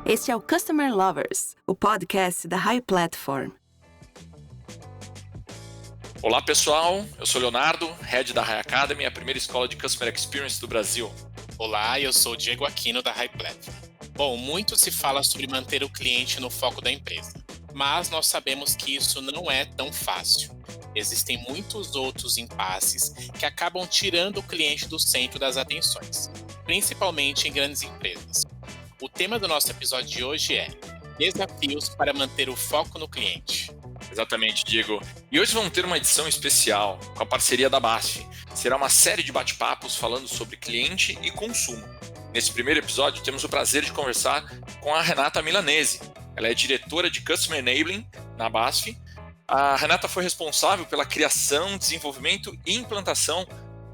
Este é o Customer Lovers, o podcast da High Platform. Olá pessoal, eu sou Leonardo, Head da High Academy, a primeira escola de Customer Experience do Brasil. Olá, eu sou o Diego Aquino da High Platform. Bom, muito se fala sobre manter o cliente no foco da empresa, mas nós sabemos que isso não é tão fácil. Existem muitos outros impasses que acabam tirando o cliente do centro das atenções, principalmente em grandes empresas. O tema do nosso episódio de hoje é Desafios para manter o foco no cliente. Exatamente, Diego. E hoje vamos ter uma edição especial com a parceria da BASF. Será uma série de bate-papos falando sobre cliente e consumo. Nesse primeiro episódio, temos o prazer de conversar com a Renata Milanese. Ela é diretora de Customer Enabling na BASF. A Renata foi responsável pela criação, desenvolvimento e implantação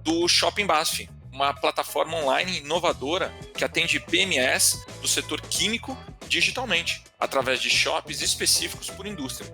do Shopping BASF, uma plataforma online inovadora que atende PMEs do setor químico digitalmente, através de shops específicos por indústria.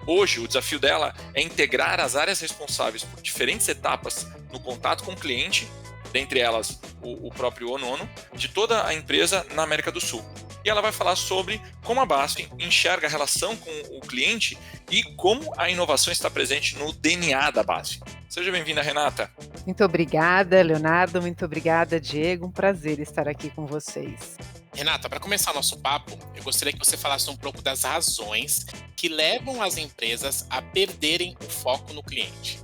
Hoje, o desafio dela é integrar as áreas responsáveis por diferentes etapas no contato com o cliente, dentre elas o próprio ONONO, de toda a empresa na América do Sul. E ela vai falar sobre como a BASF enxerga a relação com o cliente e como a inovação está presente no DNA da BASF. Seja bem-vinda, Renata. Muito obrigada, Leonardo. Muito obrigada, Diego. Um prazer estar aqui com vocês. Renata, para começar nosso papo, eu gostaria que você falasse um pouco das razões que levam as empresas a perderem o foco no cliente.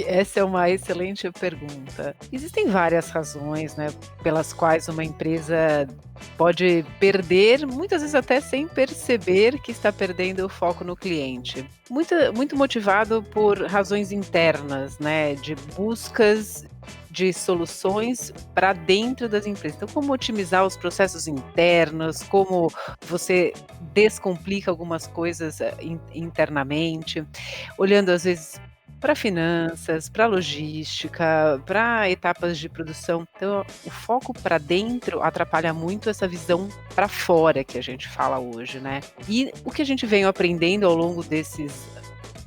Essa é uma excelente pergunta. Existem várias razões, né, pelas quais uma empresa pode perder, muitas vezes até sem perceber que está perdendo o foco no cliente. Muito motivado por razões internas, né, de buscas de soluções para dentro das empresas. Então, como otimizar os processos internos, como você descomplica algumas coisas internamente, olhando às vezes para finanças, para logística, para etapas de produção. Então, o foco para dentro atrapalha muito essa visão para fora que a gente fala hoje, né? E o que a gente vem aprendendo ao longo desses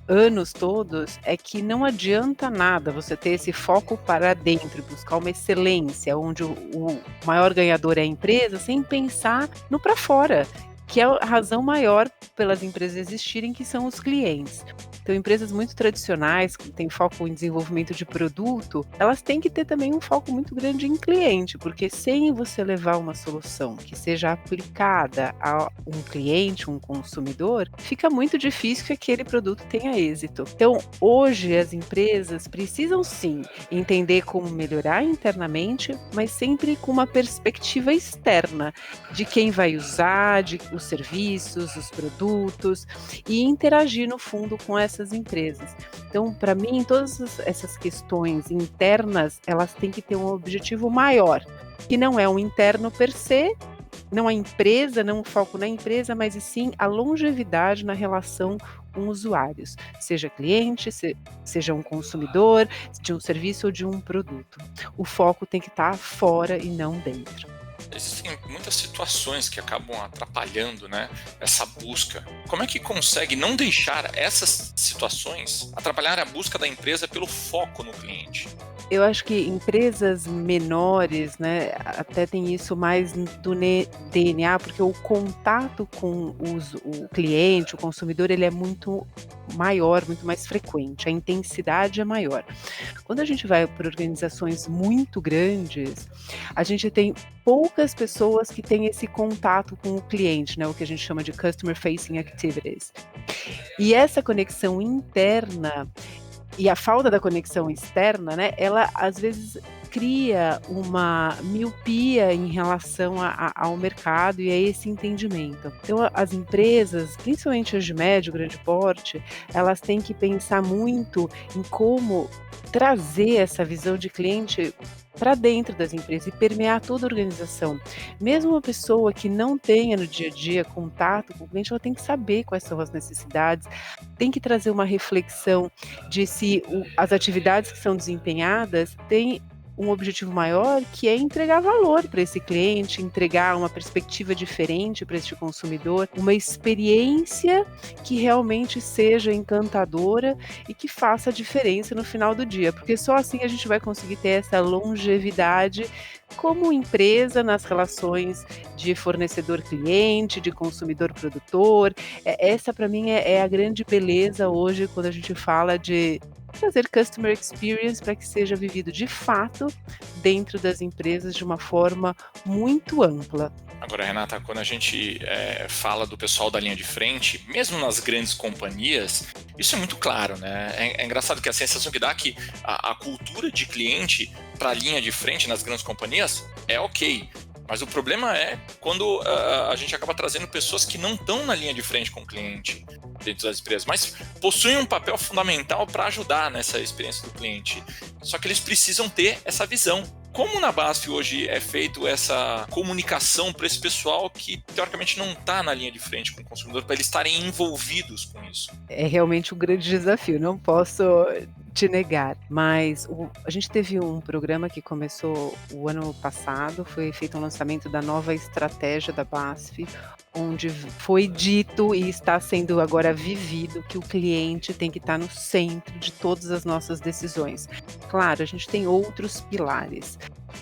anos todos é que não adianta nada você ter esse foco para dentro, buscar uma excelência, onde o maior ganhador é a empresa, sem pensar no para fora, que é a razão maior pelas empresas existirem, que são os clientes. Então, empresas muito tradicionais, que têm foco em desenvolvimento de produto, elas têm que ter também um foco muito grande em cliente, porque sem você levar uma solução que seja aplicada a um cliente, um consumidor, fica muito difícil que aquele produto tenha êxito. Então, hoje as empresas precisam sim entender como melhorar internamente, mas sempre com uma perspectiva externa de quem vai usar, de os serviços, os produtos, e interagir no fundo com essas empresas. Então, para mim, todas essas questões internas, elas têm que ter um objetivo maior, que não é um interno per se, não a empresa, não o foco na empresa, mas e sim a longevidade na relação com usuários, seja cliente, seja um consumidor de um serviço ou de um produto. O foco tem que estar fora e não dentro. Existem muitas situações que acabam atrapalhando, né, essa busca. Como é que consegue não deixar essas situações atrapalhar a busca da empresa pelo foco no cliente? Eu acho que empresas menores, né, até tem isso mais do DNA, porque o contato com o cliente, o consumidor, ele é muito maior, muito mais frequente, a intensidade é maior. Quando a gente vai para organizações muito grandes, a gente tem poucas pessoas que têm esse contato com o cliente, né, o que a gente chama de Customer Facing Activities. E essa conexão interna e a falta da conexão externa, né, ela às vezes cria uma miopia em relação ao mercado e a esse entendimento. Então, as empresas, principalmente as de médio, grande porte, elas têm que pensar muito em como trazer essa visão de cliente para dentro das empresas e permear toda a organização. Mesmo uma pessoa que não tenha no dia a dia contato com o cliente, ela tem que saber quais são as necessidades, tem que trazer uma reflexão de se as atividades que são desempenhadas têm um objetivo maior, que é entregar valor para esse cliente, entregar uma perspectiva diferente para este consumidor, uma experiência que realmente seja encantadora e que faça a diferença no final do dia, porque só assim a gente vai conseguir ter essa longevidade como empresa nas relações de fornecedor-cliente, de consumidor-produtor. Essa, para mim, é a grande beleza hoje quando a gente fala de trazer customer experience para que seja vivido de fato dentro das empresas de uma forma muito ampla. Agora, Renata, quando a gente fala do pessoal da linha de frente, mesmo nas grandes companhias, isso é muito claro, né? É engraçado que a sensação que dá é que a cultura de cliente para a linha de frente nas grandes companhias é ok. Mas o problema é quando a gente acaba trazendo pessoas que não estão na linha de frente com o cliente dentro das empresas, mas possuem um papel fundamental para ajudar nessa experiência do cliente. Só que eles precisam ter essa visão. Como na BASF hoje é feito essa comunicação para esse pessoal que teoricamente não está na linha de frente com o consumidor, para eles estarem envolvidos com isso? É realmente um grande desafio, não posso te negar, mas a gente teve um programa que começou o ano passado, foi feito um lançamento da nova estratégia da BASF, onde foi dito e está sendo agora vivido que o cliente tem que estar no centro de todas as nossas decisões. Claro, a gente tem outros pilares,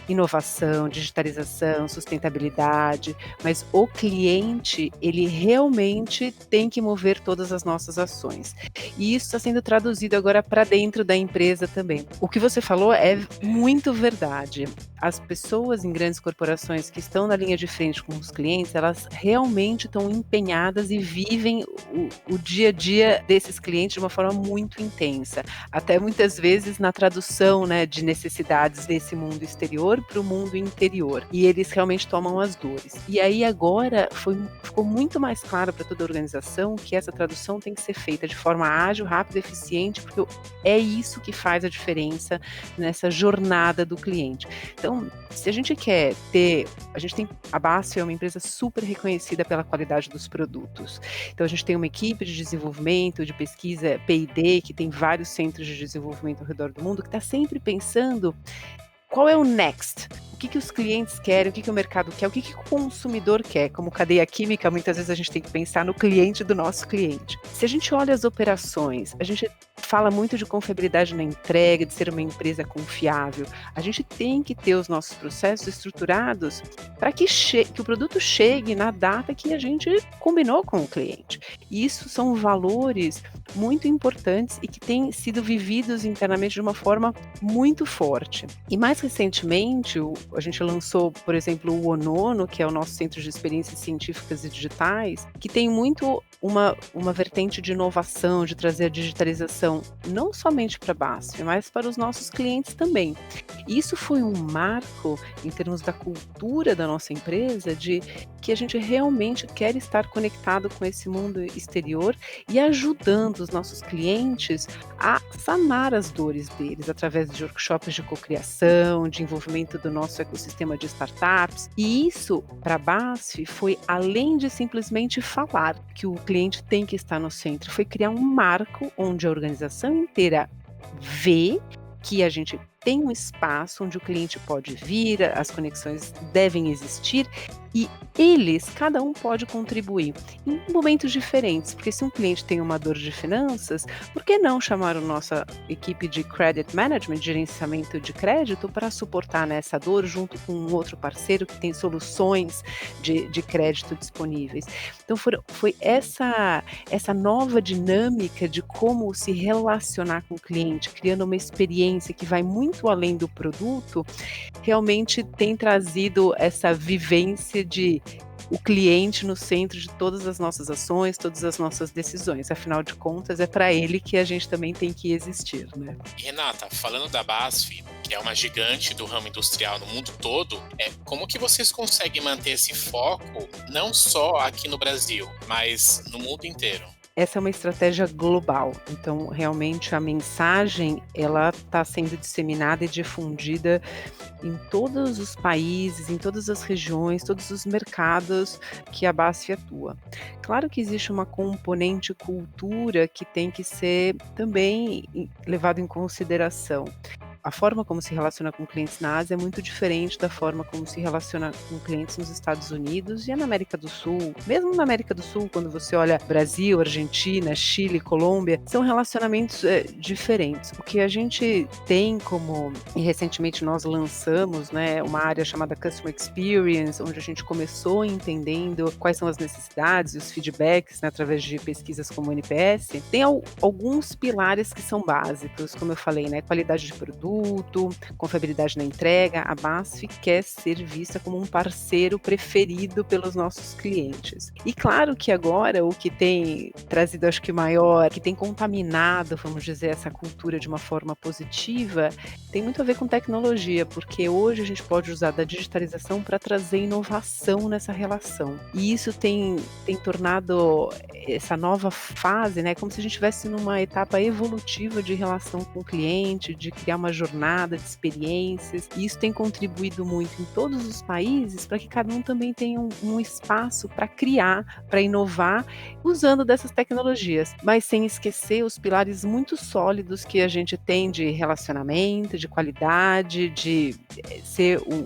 inovação, digitalização, sustentabilidade, mas o cliente, ele realmente tem que mover todas as nossas ações. E isso está sendo traduzido agora para dentro da empresa também. O que você falou é muito verdade. As pessoas em grandes corporações que estão na linha de frente com os clientes, elas realmente estão empenhadas e vivem o dia a dia desses clientes de uma forma muito intensa. Até muitas vezes na tradução, né, de necessidades desse mundo exterior para o mundo interior. E eles realmente tomam as dores. E aí agora ficou muito mais claro para toda a organização que essa tradução tem que ser feita de forma ágil, rápida, eficiente, porque é isso que faz a diferença nessa jornada do cliente. Então, se a gente quer ter, a BASF é uma empresa super reconhecida pela qualidade dos produtos. Então, a gente tem uma equipe de desenvolvimento, de pesquisa P&D, que tem vários centros de desenvolvimento ao redor do mundo, que está sempre pensando qual é o next? O que os clientes querem, o que o mercado quer, o que o consumidor quer. Como cadeia química, muitas vezes a gente tem que pensar no cliente do nosso cliente. Se a gente olha as operações, a gente fala muito de confiabilidade na entrega, de ser uma empresa confiável. A gente tem que ter os nossos processos estruturados para que o produto chegue na data que a gente combinou com o cliente. E isso são valores muito importantes e que têm sido vividos internamente de uma forma muito forte. E mais recentemente, a gente lançou, por exemplo, o ONONO, que é o nosso Centro de Experiências Científicas e Digitais, que tem muito uma vertente de inovação, de trazer a digitalização, não somente para a BASF, mas para os nossos clientes também. E isso foi um marco em termos da cultura da nossa empresa, de que a gente realmente quer estar conectado com esse mundo exterior e ajudando os nossos clientes a sanar as dores deles através de workshops de cocriação, de envolvimento do nosso ecossistema de startups. E isso, para a BASF, foi além de simplesmente falar que o cliente tem que estar no centro, foi criar um marco onde a organização inteira vê que a gente tem um espaço onde o cliente pode vir, as conexões devem existir e cada um pode contribuir em momentos diferentes, porque se um cliente tem uma dor de finanças, por que não chamar a nossa equipe de Credit Management, de gerenciamento de crédito, para suportar nessa dor junto com um outro parceiro que tem soluções de crédito disponíveis. Então foi essa nova dinâmica de como se relacionar com o cliente, criando uma experiência que vai muito além do produto, realmente tem trazido essa vivência de o cliente no centro de todas as nossas ações, todas as nossas decisões. Afinal de contas, é para ele que a gente também tem que existir, né? E Renata, falando da BASF, que é uma gigante do ramo industrial no mundo todo, como que vocês conseguem manter esse foco não só aqui no Brasil, mas no mundo inteiro? Essa é uma estratégia global, então realmente a mensagem ela está sendo disseminada e difundida em todos os países, em todas as regiões, todos os mercados que a BASF atua. Claro que existe uma componente cultura que tem que ser também levado em consideração. a forma como se relaciona com clientes na Ásia é muito diferente da forma como se relaciona com clientes nos Estados Unidos e na América do Sul. Mesmo na América do Sul, quando você olha Brasil, Argentina, Chile, Colômbia, são relacionamentos diferentes. O que a gente tem e recentemente nós lançamos, né, uma área chamada Customer Experience, onde a gente começou entendendo quais são as necessidades e os feedbacks, né, através de pesquisas como o NPS, tem alguns pilares que são básicos, como eu falei, né, qualidade de produto, confiabilidade na entrega. A BASF quer ser vista como um parceiro preferido pelos nossos clientes. E claro que agora o que tem trazido, acho que maior, que tem contaminado, vamos dizer, essa cultura de uma forma positiva, tem muito a ver com tecnologia, porque hoje a gente pode usar da digitalização para trazer inovação nessa relação. E isso tem tornado essa nova fase, né, como se a gente estivesse numa etapa evolutiva de relação com o cliente, de criar uma jornada de experiências. E isso tem contribuído muito em todos os países para que cada um também tenha um espaço para criar, para inovar, usando dessas tecnologias, mas sem esquecer os pilares muito sólidos que a gente tem de relacionamento, de qualidade, de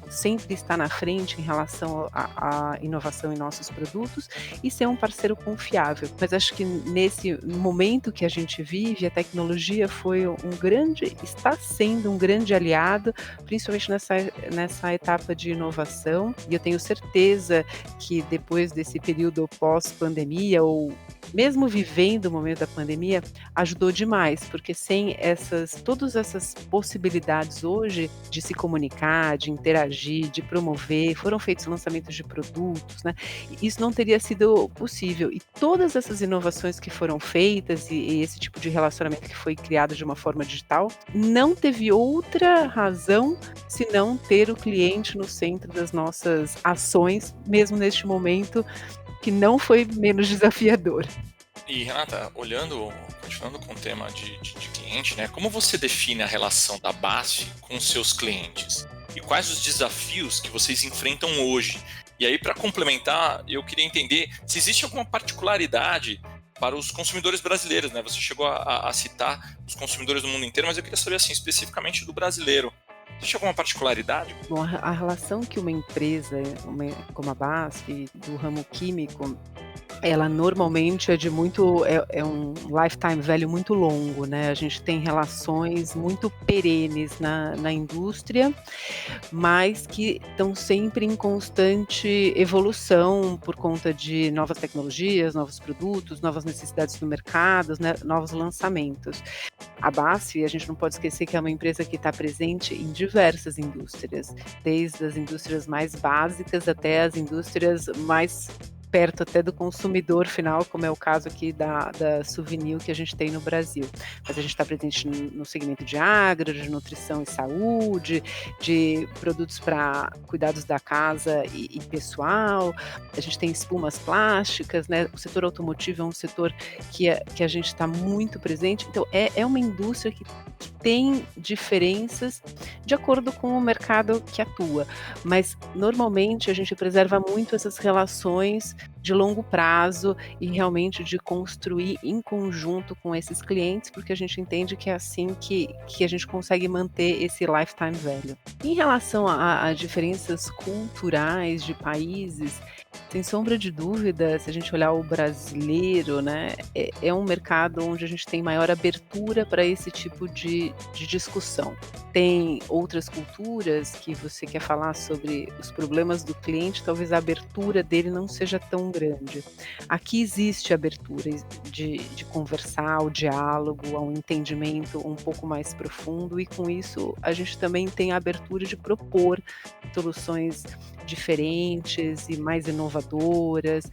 sempre estar na frente em relação à inovação em nossos produtos e ser um parceiro confiável. Mas acho que nesse momento que a gente vive, a tecnologia está sendo um grande aliado, principalmente nessa etapa de inovação, e eu tenho certeza que depois desse período pós-pandemia, ou mesmo vivendo o momento da pandemia, ajudou demais, porque sem todas essas possibilidades hoje de se comunicar, de interagir, de promover, foram feitos lançamentos de produtos, né? Isso não teria sido possível. E todas essas inovações que foram feitas e esse tipo de relacionamento que foi criado de uma forma digital, não teve outra razão senão ter o cliente no centro das nossas ações, mesmo neste momento que não foi menos desafiador. E Renata, continuando com o tema de cliente, né? Como você define a relação da BASF com seus clientes? E quais os desafios que vocês enfrentam hoje? E aí, para complementar, eu queria entender se existe alguma particularidade para os consumidores brasileiros, né? Você chegou a citar os consumidores do mundo inteiro, mas eu queria saber, assim, especificamente do brasileiro. Existe alguma particularidade? Bom, a relação que uma empresa como a BASF, do ramo químico, ela normalmente é um lifetime value muito longo, né? A gente tem relações muito perenes na indústria, mas que estão sempre em constante evolução por conta de novas tecnologias, novos produtos, novas necessidades do mercado, né? Novos lançamentos. A BASF, a gente não pode esquecer que é uma empresa que está presente em diversas indústrias, desde as indústrias mais básicas até as indústrias mais perto até do consumidor final, como é o caso aqui da Suvinil que a gente tem no Brasil. Mas a gente está presente no segmento de agro, de nutrição e saúde, de produtos para cuidados da casa e pessoal. A gente tem espumas plásticas, né? O setor automotivo é um setor que a gente está muito presente. Então, é uma indústria que tem diferenças de acordo com o mercado que atua. Mas, normalmente, a gente preserva muito essas relações de longo prazo e realmente de construir em conjunto com esses clientes, porque a gente entende que é assim que a gente consegue manter esse lifetime value. Em relação a diferenças culturais de países, sem sombra de dúvida, se a gente olhar o brasileiro, né, é um mercado onde a gente tem maior abertura para esse tipo de discussão. Tem outras culturas que você quer falar sobre os problemas do cliente, talvez a abertura dele não seja tão grande. Aqui existe abertura de conversar, o diálogo, um entendimento um pouco mais profundo, e com isso a gente também tem a abertura de propor soluções diferentes e mais inovadoras.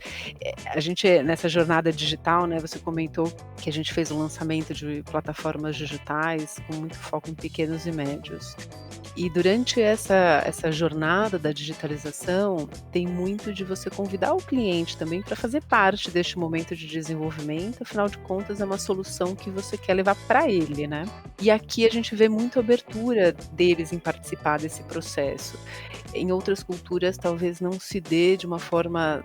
A gente, nessa jornada digital, né, você comentou que a gente fez o lançamento de plataformas digitais com muito foco em pequenos e médios. E durante essa jornada da digitalização, tem muito de você convidar o cliente também para fazer parte deste momento de desenvolvimento, afinal de contas é uma solução que você quer levar para ele, né? E aqui a gente vê muita abertura deles em participar desse processo. Em outras culturas talvez não se dê de uma forma forma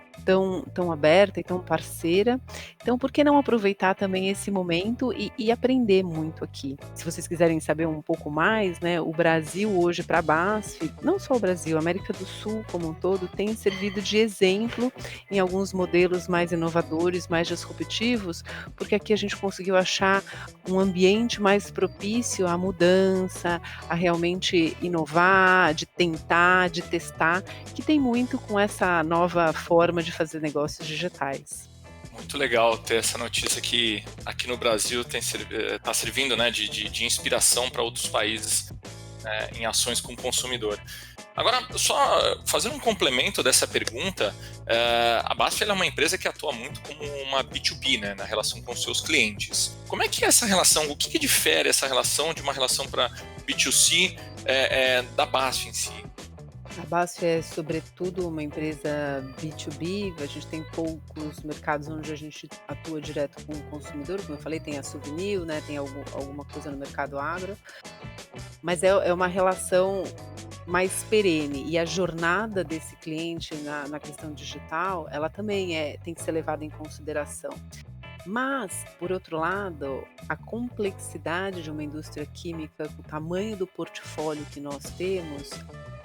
tão aberta e tão parceira. Então, por que não aproveitar também esse momento e aprender muito aqui? Se vocês quiserem saber um pouco mais, né, o Brasil hoje para a BASF, não só o Brasil, a América do Sul como um todo, tem servido de exemplo em alguns modelos mais inovadores, mais disruptivos, porque aqui a gente conseguiu achar um ambiente mais propício à mudança, a realmente inovar, de tentar, de testar, que tem muito com essa nova forma de fazer negócios digitais. Muito legal ter essa notícia que aqui no Brasil está servindo, né, de inspiração para outros países, em ações com o consumidor. Agora, só fazendo um complemento dessa pergunta, a BASF é uma empresa que atua muito como uma B2B, né, na relação com os seus clientes. Como é que é essa relação? O que difere essa relação de uma relação para B2C da BASF em si? A BASF é, sobretudo, uma empresa B2B, a gente tem poucos mercados onde a gente atua direto com o consumidor, como eu falei, tem a Souvenir, né, tem alguma coisa no mercado agro, mas é uma relação mais perene, e a jornada desse cliente na questão digital, ela também tem que ser levada em consideração. Mas, por outro lado, a complexidade de uma indústria química, o tamanho do portfólio que nós temos,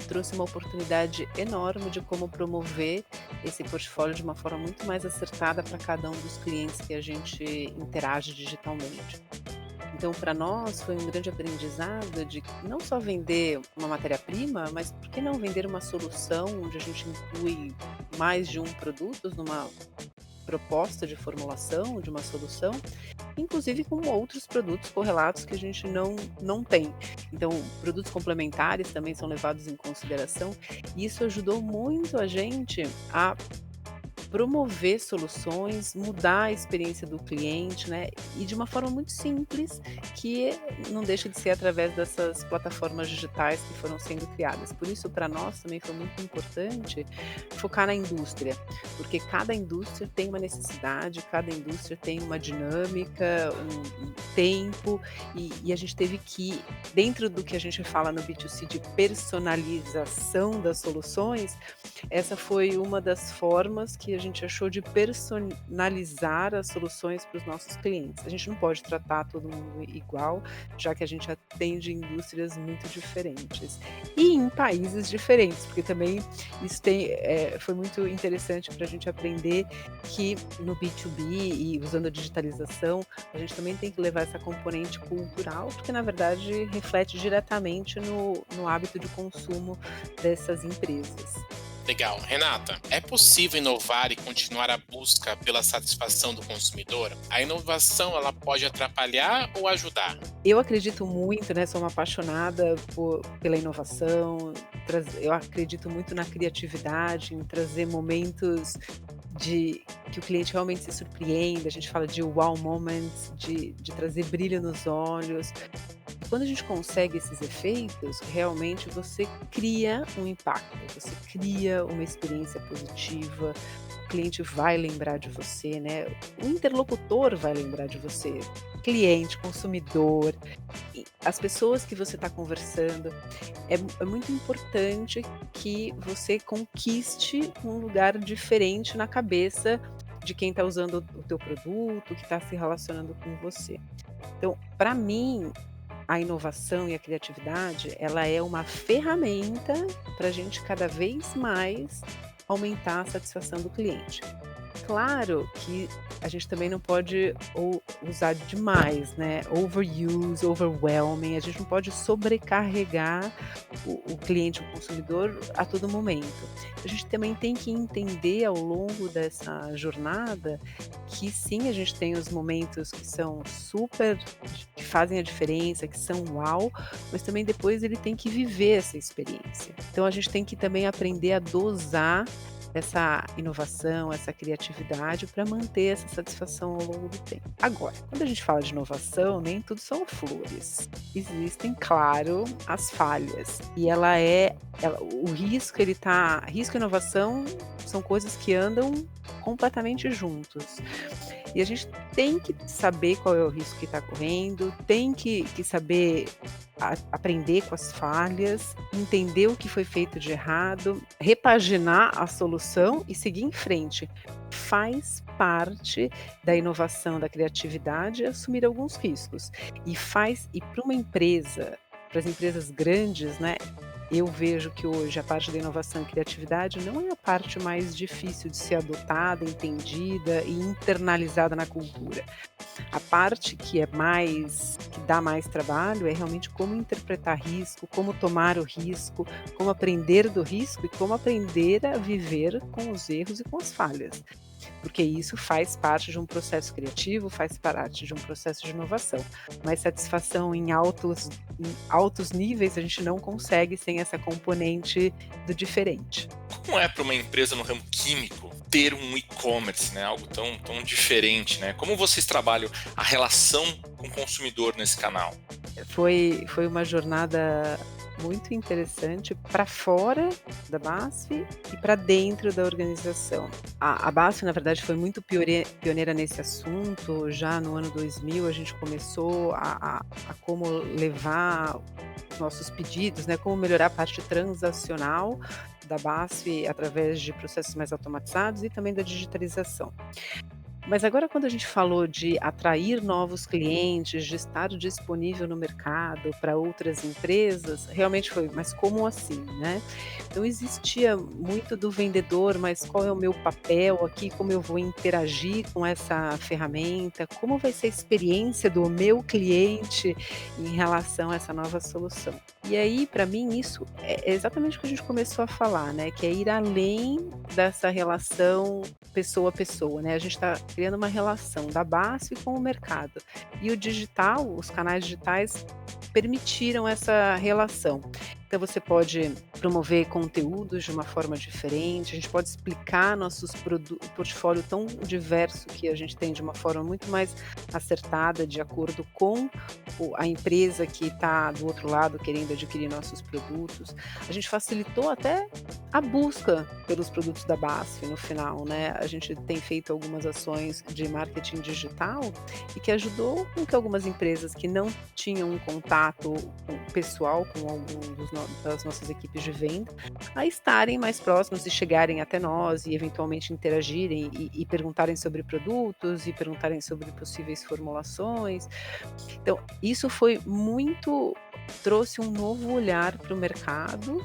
trouxe uma oportunidade enorme de como promover esse portfólio de uma forma muito mais acertada para cada um dos clientes que a gente interage digitalmente. Então, para nós, foi um grande aprendizado de não só vender uma matéria-prima, mas por que não vender uma solução onde a gente inclui mais de um produto numa proposta de formulação de uma solução, inclusive com outros produtos correlatos que a gente não tem. Então, produtos complementares também são levados em consideração, e isso ajudou muito a gente a promover soluções, mudar a experiência do cliente, né? E de uma forma muito simples, que não deixa de ser através dessas plataformas digitais que foram sendo criadas. Por isso, para nós também foi muito importante focar na indústria, porque cada indústria tem uma necessidade, cada indústria tem uma dinâmica, um tempo, e a gente teve que, dentro do que a gente fala no B2C de personalização das soluções, essa foi uma das formas que a gente achou de personalizar as soluções para os nossos clientes. A gente não pode tratar todo mundo igual, já que a gente atende indústrias muito diferentes e em países diferentes, porque também isso foi muito interessante para a gente aprender que no B2B e usando a digitalização, a gente também tem que levar essa componente cultural, porque na verdade reflete diretamente no hábito de consumo dessas empresas. Legal. Renata, é possível inovar e continuar a busca pela satisfação do consumidor? A inovação, ela pode atrapalhar ou ajudar? Eu acredito muito, né? Sou uma apaixonada pela inovação, eu acredito muito na criatividade, em trazer momentos que o cliente realmente se surpreenda. A gente fala de wow moments, de trazer brilho nos olhos. Quando a gente consegue esses efeitos, realmente você cria um impacto, você cria uma experiência positiva, o cliente vai lembrar de você, né? O interlocutor vai lembrar de você, cliente, consumidor, as pessoas que você está conversando. É muito importante que você conquiste um lugar diferente na cabeça de quem está usando o teu produto, que está se relacionando com você. Então, para mim, a inovação e a criatividade, ela é uma ferramenta para a gente cada vez mais aumentar a satisfação do cliente. Claro que a gente também não pode usar demais, né? Overuse, overwhelming. A gente não pode sobrecarregar o cliente, o consumidor a todo momento. A gente também tem que entender ao longo dessa jornada que sim, a gente tem os momentos que são super, que fazem a diferença, que são uau, mas também depois ele tem que viver essa experiência. Então a gente tem que também aprender a dosar essa inovação, essa criatividade para manter essa satisfação ao longo do tempo. Agora, quando a gente fala de inovação, nem tudo são flores. Existem, claro, as falhas. E o risco, risco e inovação são coisas que andam completamente juntos. E a gente tem que saber qual é o risco que está correndo, tem que saber aprender com as falhas, entender o que foi feito de errado, repaginar a solução e seguir em frente. Faz parte da inovação, da criatividade, assumir alguns riscos. E para uma empresa, para as empresas grandes, né? Eu vejo que hoje a parte da inovação e criatividade não é a parte mais difícil de ser adotada, entendida e internalizada na cultura. A parte que dá mais trabalho é realmente como interpretar risco, como tomar o risco, como aprender do risco e como aprender a viver com os erros e com as falhas. Porque isso faz parte de um processo criativo, faz parte de um processo de inovação. Mas satisfação em altos níveis a gente não consegue sem essa componente do diferente. Como é para uma empresa no ramo químico ter um e-commerce, né? Algo tão diferente, né? Como vocês trabalham a relação com o consumidor nesse canal? Foi uma jornada muito interessante para fora da BASF e para dentro da organização. A BASF, na verdade, foi muito pioneira nesse assunto. Já no ano 2000, a gente começou a como levar os nossos pedidos, né, como melhorar a parte transacional da BASF através de processos mais automatizados e também da digitalização. Mas agora quando a gente falou de atrair novos clientes, de estar disponível no mercado para outras empresas, realmente foi, mas como assim, né? Então existia muito do vendedor, mas qual é o meu papel aqui, como eu vou interagir com essa ferramenta, como vai ser a experiência do meu cliente em relação a essa nova solução. E aí, para mim, isso é exatamente o que a gente começou a falar, né? Que é ir além dessa relação pessoa a pessoa, né? A gente está criando uma relação da BASF com o mercado. E o digital, os canais digitais permitiram essa relação. Então você pode promover conteúdos de uma forma diferente, a gente pode explicar nossos portfólio tão diverso que a gente tem de uma forma muito mais acertada, de acordo com a empresa que está do outro lado querendo adquirir nossos produtos. A gente facilitou até a busca pelos produtos da BASF no final, né? A gente tem feito algumas ações de marketing digital e que ajudou com que algumas empresas que não tinham um contato pessoal com algum das nossas equipes de venda, a estarem mais próximos e chegarem até nós e eventualmente interagirem e perguntarem sobre produtos e perguntarem sobre possíveis formulações. Então, isso trouxe um novo olhar para o mercado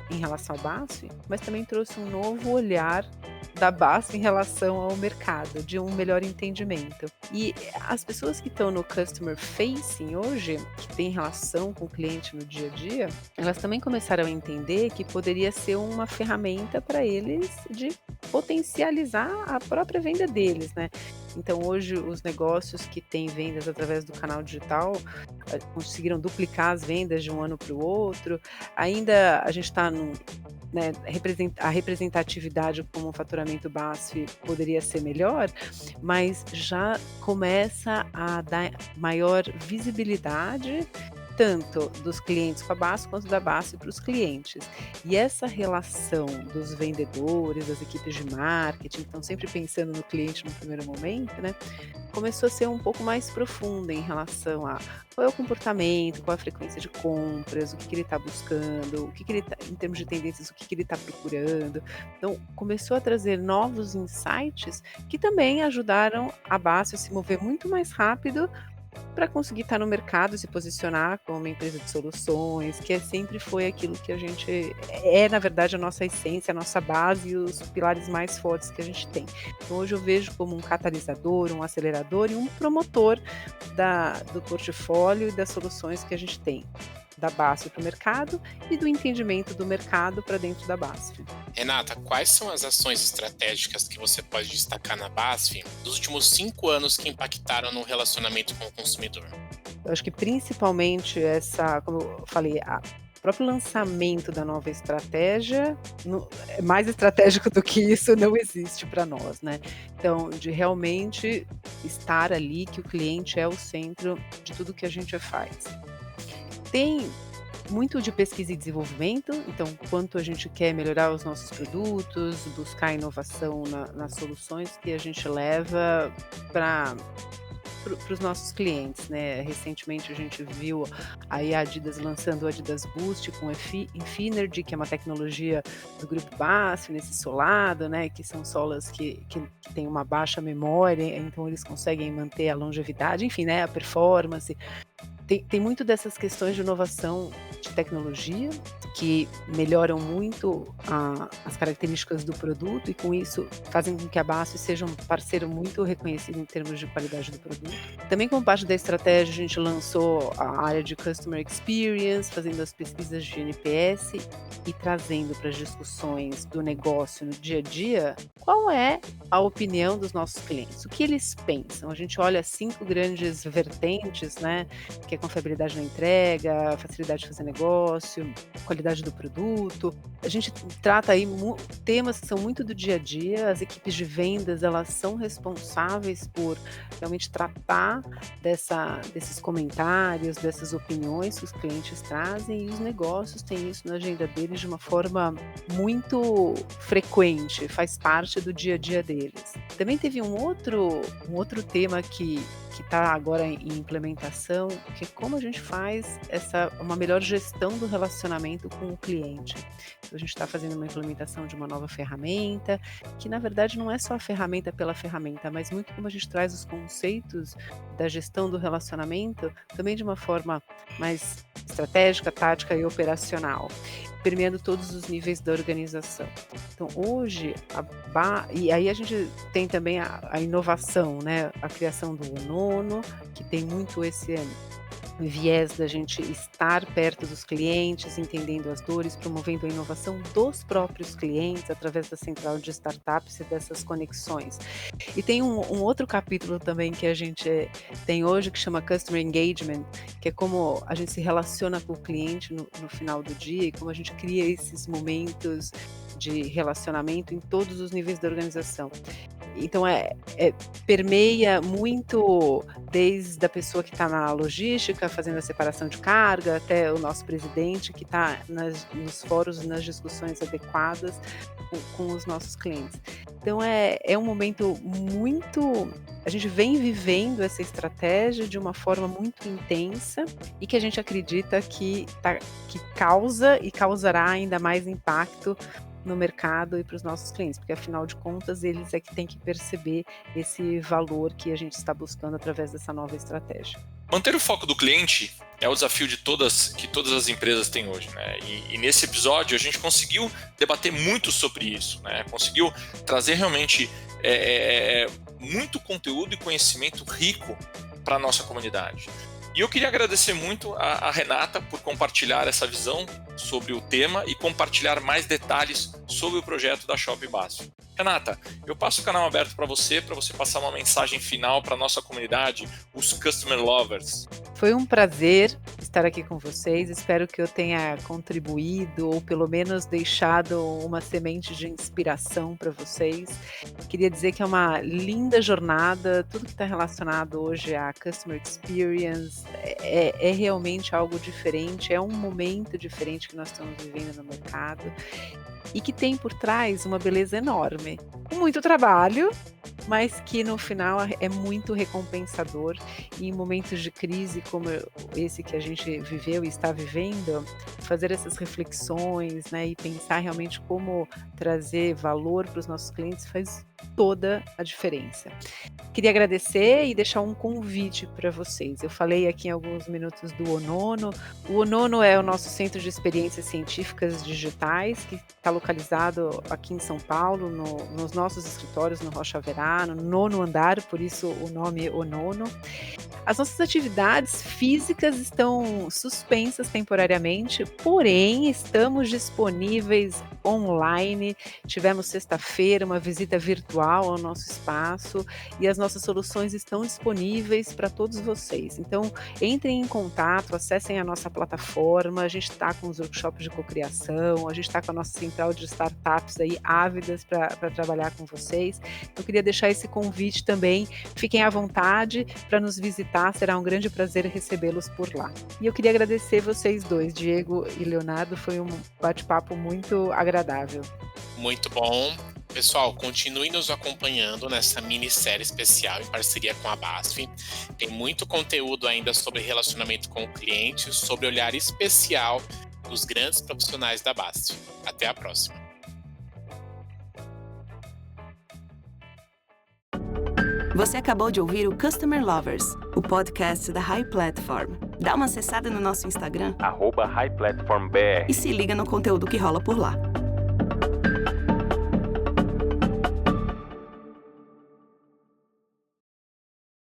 em relação ao BASF, mas também trouxe um novo olhar da BASF em relação ao mercado, de um melhor entendimento. E as pessoas que estão no customer facing hoje, que têm relação com o cliente no dia a dia, elas também começaram a entender que poderia ser uma ferramenta para eles de potencializar a própria venda deles, né? Então hoje os negócios que têm vendas através do canal digital conseguiram duplicar as vendas de um ano para o outro. Ainda a gente está né, a representatividade como um faturamento BASF poderia ser melhor, mas já começa a dar maior visibilidade tanto dos clientes com a BASF quanto da BASF para os clientes. E essa relação dos vendedores, das equipes de marketing, que estão sempre pensando no cliente no primeiro momento, né, começou a ser um pouco mais profunda em relação a qual é o comportamento, qual é a frequência de compras, o que ele está buscando, o que ele tá, em termos de tendências, o que ele está procurando. Então, começou a trazer novos insights que também ajudaram a BASF a se mover muito mais rápido para conseguir estar no mercado, se posicionar como uma empresa de soluções, que sempre foi aquilo que a gente na verdade, a nossa essência, a nossa base e os pilares mais fortes que a gente tem. Então, hoje eu vejo como um catalisador, um acelerador e um promotor do portfólio e das soluções que a gente tem, da BASF para o mercado e do entendimento do mercado para dentro da BASF. Renata, quais são as ações estratégicas que você pode destacar na BASF dos últimos 5 anos que impactaram no relacionamento com o consumidor? Eu acho que principalmente como eu falei, o próprio lançamento da nova estratégia, mais estratégico do que isso não existe para nós, né? Então, de realmente estar ali, que o cliente é o centro de tudo que a gente faz. Tem muito de pesquisa e desenvolvimento, então quanto a gente quer melhorar os nossos produtos, buscar inovação nas soluções que a gente leva para para os nossos clientes, né? Recentemente a gente viu aí a Adidas lançando o Adidas Boost com Infinergy, que é uma tecnologia do grupo BASF, nesse solado, né? Que são solas que têm uma baixa memória, então eles conseguem manter a longevidade, enfim, né? A performance. Tem muito dessas questões de inovação de tecnologia que melhoram muito as características do produto e com isso fazem com que a BASF seja um parceiro muito reconhecido em termos de qualidade do produto. Também como parte da estratégia a gente lançou a área de Customer Experience, fazendo as pesquisas de NPS e trazendo para as discussões do negócio no dia a dia qual é a opinião dos nossos clientes, o que eles pensam. A gente olha 5 grandes vertentes, né, que é confiabilidade na entrega, facilidade de fazer negócio, qualidade do produto. A gente trata aí temas que são muito do dia a dia. As equipes de vendas, elas são responsáveis por realmente tratar desses comentários, dessas opiniões que os clientes trazem, e os negócios têm isso na agenda deles de uma forma muito frequente, faz parte do dia a dia deles. Também teve um outro tema que está agora em implementação, que é como a gente faz uma melhor gestão do relacionamento com o cliente. Então, a gente está fazendo uma implementação de uma nova ferramenta, que na verdade não é só a ferramenta pela ferramenta, mas muito como a gente traz os conceitos da gestão do relacionamento, também de uma forma mais estratégica, tática e operacional, permeando todos os níveis da organização. Então, hoje, e aí a gente tem também a inovação, né? A criação do Onono, que tem muito esse viés da gente estar perto dos clientes, entendendo as dores, promovendo a inovação dos próprios clientes através da central de startups e dessas conexões. E tem um outro capítulo também que a gente tem hoje que chama Customer Engagement, que é como a gente se relaciona com o cliente no final do dia e como a gente cria esses momentos de relacionamento em todos os níveis da organização. Então, permeia muito desde a pessoa que está na logística, fazendo a separação de carga, até o nosso presidente que está nos fóruns, nas discussões adequadas com os nossos clientes. Então, é um momento muito... A gente vem vivendo essa estratégia de uma forma muito intensa e que a gente acredita que causa e causará ainda mais impacto no mercado e para os nossos clientes, porque afinal de contas eles é que têm que perceber esse valor que a gente está buscando através dessa nova estratégia. Manter o foco do cliente é o desafio que todas as empresas têm hoje, né? E nesse episódio a gente conseguiu debater muito sobre isso, né? Conseguiu trazer realmente muito conteúdo e conhecimento rico para a nossa comunidade. E eu queria agradecer muito a Renata por compartilhar essa visão sobre o tema e compartilhar mais detalhes sobre o projeto da Shop BASF. Renata, eu passo o canal aberto para você passar uma mensagem final para a nossa comunidade, os Customer Lovers. Foi um prazer estar aqui com vocês, espero que eu tenha contribuído ou pelo menos deixado uma semente de inspiração para vocês. Queria dizer que é uma linda jornada, tudo que está relacionado hoje à Customer Experience é realmente algo diferente, é um momento diferente que nós estamos vivendo no mercado e que tem por trás uma beleza enorme, com muito trabalho, mas que no final é muito recompensador. E em momentos de crise como esse que a gente viveu e está vivendo, fazer essas reflexões, né, e pensar realmente como trazer valor para os nossos clientes faz toda a diferença. Queria agradecer e deixar um convite para vocês. Eu falei aqui em alguns minutos do Onono. O Onono é o nosso Centro de Experiências Científicas Digitais, que está localizado aqui em São Paulo, nos nossos escritórios no Rocha Verá, no 9º andar, por isso o nome Onono. As nossas atividades físicas estão suspensas temporariamente, porém estamos disponíveis online. Tivemos sexta-feira uma visita virtual ao nosso espaço e as nossas soluções estão disponíveis para todos vocês. Então, entrem em contato, acessem a nossa plataforma, a gente está com os workshops de cocriação, a gente está com a nossa central de startups aí ávidas para trabalhar com vocês. Eu queria deixar esse convite também, fiquem à vontade para nos visitar, será um grande prazer recebê-los por lá. E eu queria agradecer vocês dois, Diego e Leonardo, foi um bate-papo muito agradável. Muito bom. Pessoal, continue nos acompanhando nessa minissérie especial em parceria com a BASF. Tem muito conteúdo ainda sobre relacionamento com o cliente, sobre olhar especial dos grandes profissionais da BASF. Até a próxima. Você acabou de ouvir o Customer Lovers, o podcast da High Platform. Dá uma acessada no nosso Instagram @HighPlatformBR. e se liga no conteúdo que rola por lá.